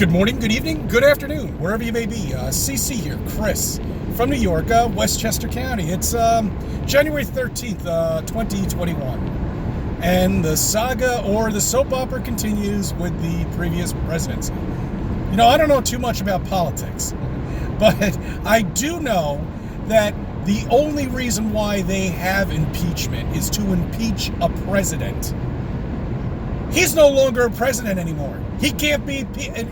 Good morning, good evening, good afternoon, wherever you may be. CC here, Chris, from New York, Westchester County. It's January 13th, 2021. And the saga or the soap opera continues with the previous presidency. You know, I don't know too much about politics, but I do know that the only reason why they have impeachment is to impeach a president. He's no longer a president anymore. He can't be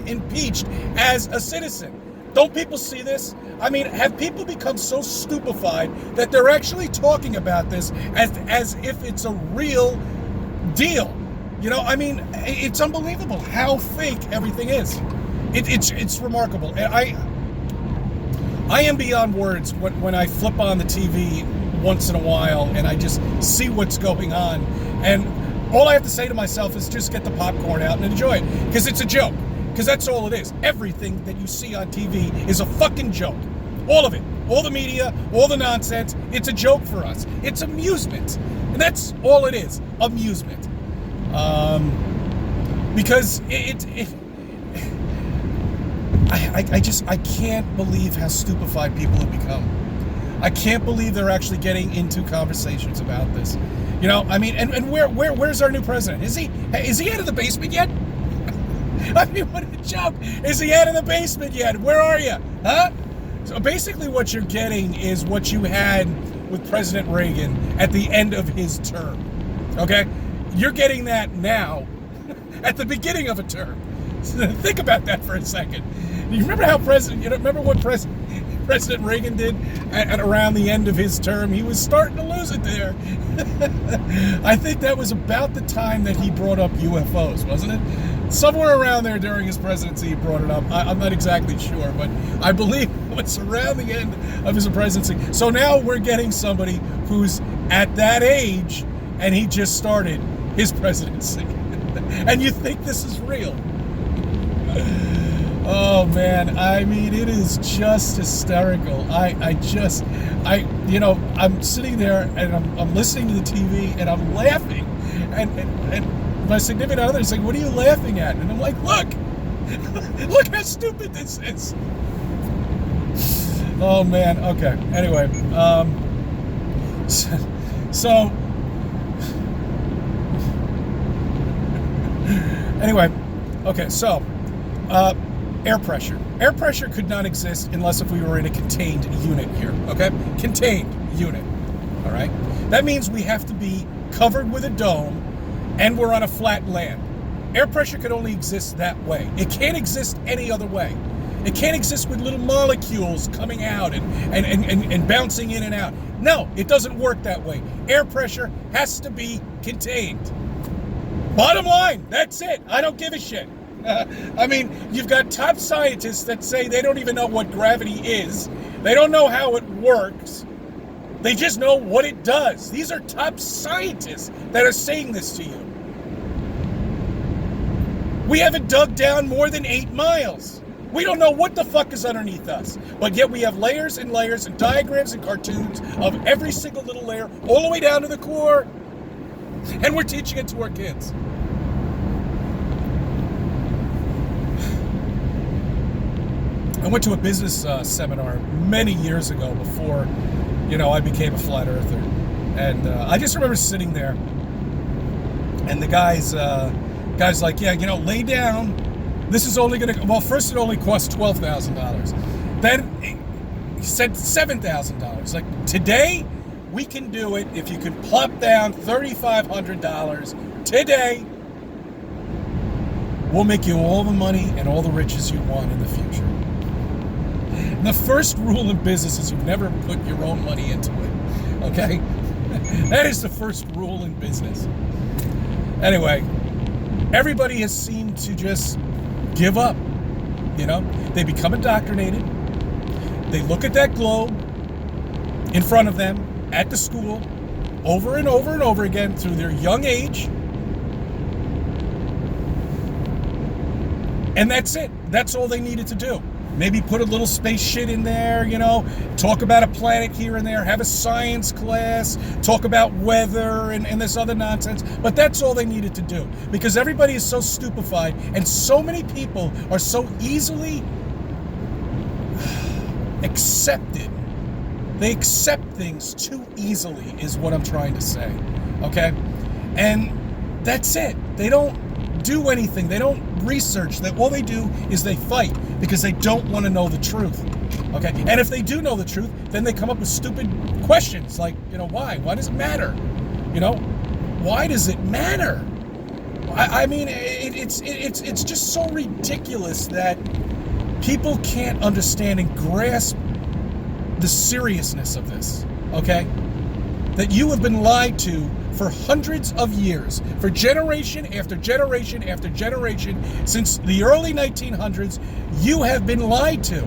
impeached as a citizen. Don't people see this? I mean, have people become so stupefied that they're actually talking about this as if it's a real deal? You know, I mean, it's unbelievable how fake everything is. It's remarkable. I am beyond words when I flip on the TV once in a while and I just see what's going on, and all I have to say to myself is just get the popcorn out and enjoy it, because it's a joke. Because that's all it is. Everything that you see on TV is a fucking joke. All of it. All the media, all the nonsense. It's a joke for us. It's amusement. And that's all it is. Amusement. Because I can't believe how stupefied people have become. I can't believe they're actually getting into conversations about this. You know, I mean, and where's our new president? Is he out of the basement yet? I mean, what a joke. Is he out of the basement yet? Where are you? Huh? So basically what you're getting is what you had with President Reagan at the end of his term. Okay? You're getting that now at the beginning of a term. So think about that for a second. You remember what President Reagan did at around the end of his term? He was starting to lose it there. I think that was about the time that he brought up UFOs, wasn't it? Somewhere around there during his presidency he brought it up. I'm not exactly sure, but I believe it was around the end of his presidency. So now we're getting somebody who's at that age and he just started his presidency. And you think this is real? Oh man, I mean, it is just hysterical. I'm sitting there and I'm listening to the TV and I'm laughing, and my significant other is like, "What are you laughing at?" And I'm like, "Look how stupid this is." Oh man. Okay. Anyway, so anyway, okay, so. Air pressure. Air pressure could not exist unless if we were in a contained unit here, okay? Contained unit, all right? That means we have to be covered with a dome and we're on a flat land. Air pressure could only exist that way. It can't exist any other way. It can't exist with little molecules coming out and bouncing in and out. No, it doesn't work that way. Air pressure has to be contained. Bottom line, that's it. I don't give a shit. I mean, you've got top scientists that say they don't even know what gravity is. They don't know how it works. They just know what it does. These are top scientists that are saying this to you. We haven't dug down more than 8 miles. We don't know what the fuck is underneath us. But yet we have layers and layers and diagrams and cartoons of every single little layer all the way down to the core. And we're teaching it to our kids. I went to a business seminar many years ago before, I became a flat earther. And I just remember sitting there and the guy's like, yeah, lay down. This is only going to, well, first it only cost $12,000. Then he said $7,000. Like, today we can do it if you can plop down $3,500 today. We'll make you all the money and all the riches you want in the future. The first rule in business is you never put your own money into it, okay? That is the first rule in business. Anyway, everybody has seemed to just give up, They become indoctrinated. They look at that globe in front of them at the school over and over and over again through their young age. And that's it. That's all they needed to do. Maybe put a little space shit in there, you know, talk about a planet here and there, have a science class, talk about weather and this other nonsense. But that's all they needed to do, because everybody is so stupefied and so many people are so easily accepted. They accept things too easily is what I'm trying to say, okay? And that's it. They don't do anything. They don't research. That all they do is they fight because they don't want to know the truth, okay? And if they do know the truth, then they come up with stupid questions like, you know, why? Why does it matter? You know, why does it matter? I mean, it's just so ridiculous that people can't understand and grasp the seriousness of this, okay? That you have been lied to for hundreds of years, for generation after generation after generation, since the early 1900s, you have been lied to.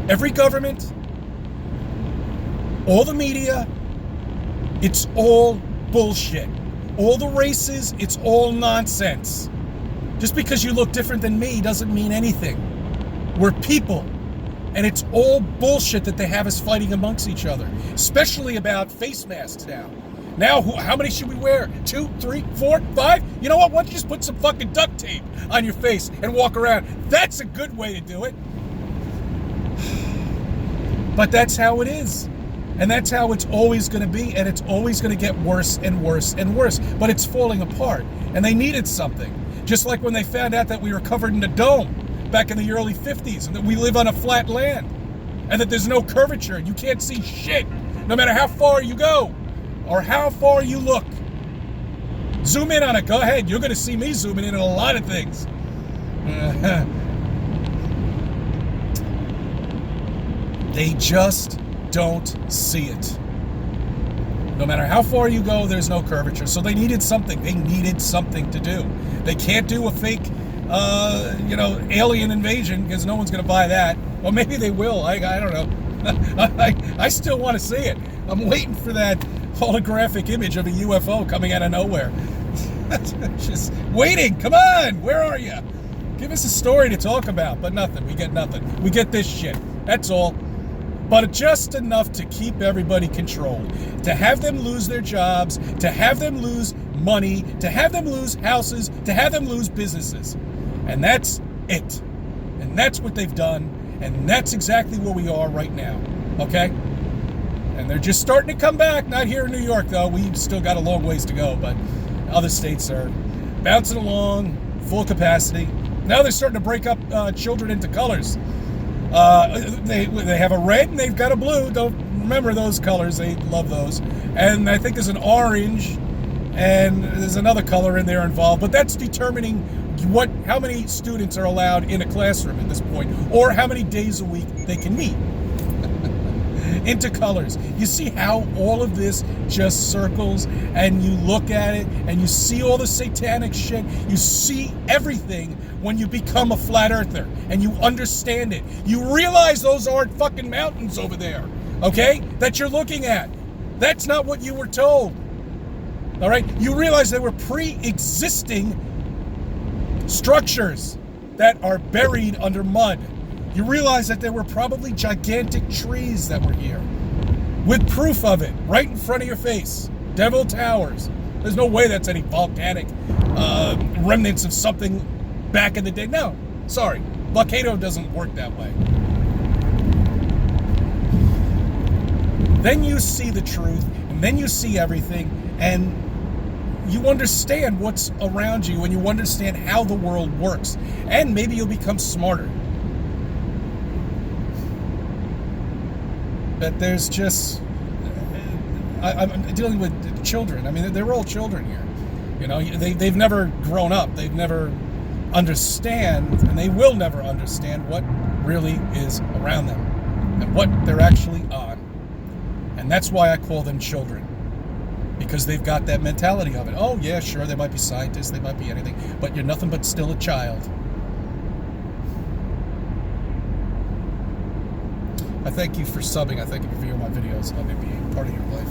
Every government, all the media, it's all bullshit. All the races, it's all nonsense. Just because you look different than me doesn't mean anything. We're people. And it's all bullshit that they have us fighting amongst each other, especially about face masks now. Now, how many should we wear? 2, 3, 4, 5? You know what? Why don't you just put some fucking duct tape on your face and walk around? That's a good way to do it. But that's how it is. And that's how it's always going to be. And it's always going to get worse and worse and worse. But it's falling apart. And they needed something. Just like when they found out that we were covered in a dome back in the early 50s, and that we live on a flat land, and that there's no curvature, and you can't see shit, no matter how far you go, or how far you look. Zoom in on it, go ahead, you're gonna see me zooming in on a lot of things. They just don't see it. No matter how far you go, there's no curvature. So they needed something. They needed something to do. They can't do a fake alien invasion, because no one's going to buy that. Well, maybe they will. I don't know. I still want to see it. I'm waiting for that holographic image of a UFO coming out of nowhere. Just waiting. Come on. Where are you? Give us a story to talk about. But nothing. We get nothing. We get this shit. That's all. But just enough to keep everybody controlled. To have them lose their jobs. To have them lose money. To have them lose houses. To have them lose businesses. And that's it. And that's what they've done. And that's exactly where we are right now. Okay? And they're just starting to come back. Not here in New York, though. We've still got a long ways to go. But other states are bouncing along, full capacity. Now they're starting to break up children into colors. They have a red and they've got a blue. Don't remember those colors. They love those. And I think there's an orange. And there's another color in there involved. But that's determining how many students are allowed in a classroom at this point, or how many days a week they can meet. Into colors. You see how all of this just circles, and you look at it and you see all the satanic shit. You see everything when you become a flat earther and you understand it. You realize those aren't fucking mountains over there, okay, that you're looking at. That's not what you were told. All right, you realize they were pre-existing structures that are buried under mud. You realize that there were probably gigantic trees that were here, with proof of it right in front of your face. Devil Towers. There's no way that's any volcanic remnants of something back in the day. No, sorry, volcano doesn't work that way. Then you see the truth, and then you see everything, and you understand what's around you, and you understand how the world works, and maybe you'll become smarter. But there's just, I'm dealing with children. I mean, they're all children here. You know, they've never grown up. They've never understand, and they will never understand what really is around them and what they're actually on. And that's why I call them children. Because they've got that mentality of it. Oh, yeah, sure, they might be scientists, they might be anything, but you're nothing but still a child. I thank you for subbing. I thank you for viewing my videos. Let me be part of your life.